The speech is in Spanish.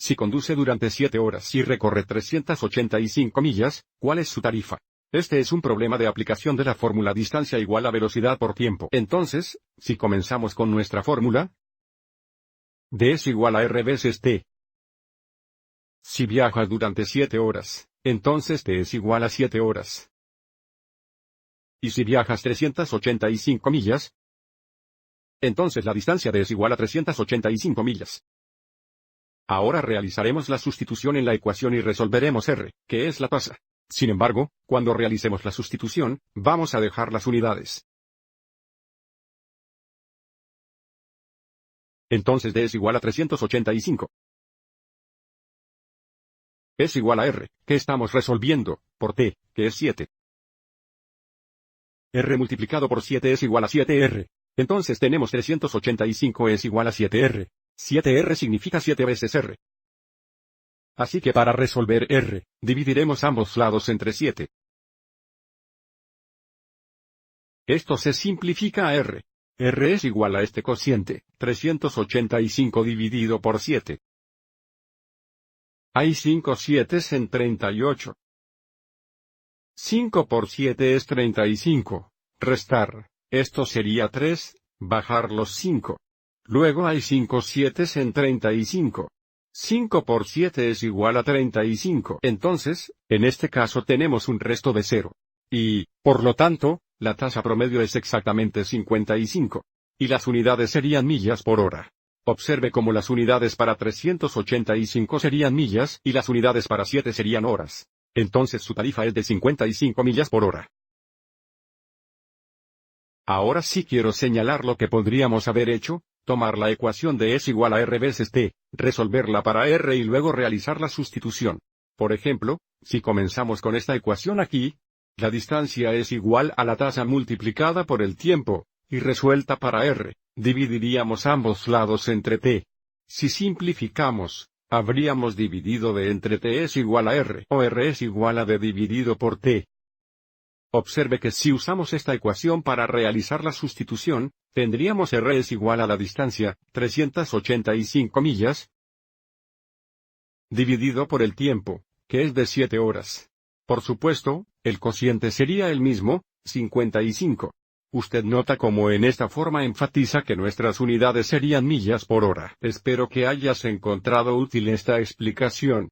Si conduce durante 7 horas y recorre 385 millas, ¿cuál es su tarifa? Este es un problema de aplicación de la fórmula distancia igual a velocidad por tiempo. Entonces, si comenzamos con nuestra fórmula, D es igual a R veces T. Si viajas durante 7 horas, entonces T es igual a 7 horas. Y si viajas 385 millas, entonces la distancia D es igual a 385 millas. Ahora realizaremos la sustitución en la ecuación y resolveremos R, que es la tasa. Sin embargo, cuando realicemos la sustitución, vamos a dejar las unidades. Entonces D es igual a 385. Es igual a R, que estamos resolviendo, por T, que es 7. R multiplicado por 7 es igual a 7R. Entonces tenemos 385 es igual a 7R. 7R significa 7 veces R. Así que para resolver R, dividiremos ambos lados entre 7. Esto se simplifica a R. R es igual a este cociente, 385 dividido por 7. Hay 5 7s en 38. 5 por 7 es 35. Restar, esto sería 3, bajar los 5. Luego hay 5 7s en 35. 5 por 7 es igual a 35. Entonces, en este caso tenemos un resto de 0. Y, por lo tanto, la tasa promedio es exactamente 55. Y las unidades serían millas por hora. Observe cómo las unidades para 385 serían millas y las unidades para 7 serían horas. Entonces su tarifa es de 55 millas por hora. Ahora sí quiero señalar lo que podríamos haber hecho: tomar la ecuación de S igual a R veces T, resolverla para R y luego realizar la sustitución. Por ejemplo, si comenzamos con esta ecuación aquí, la distancia es igual a la tasa multiplicada por el tiempo, y resuelta para R, dividiríamos ambos lados entre T. Si simplificamos, habríamos dividido de entre T es igual a R, o R es igual a D dividido por T. Observe que si usamos esta ecuación para realizar la sustitución, tendríamos R es igual a la distancia, 385 millas, dividido por el tiempo, que es de 7 horas. Por supuesto, el cociente sería el mismo, 55. Usted nota cómo en esta forma enfatiza que nuestras unidades serían millas por hora. Espero que hayas encontrado útil esta explicación.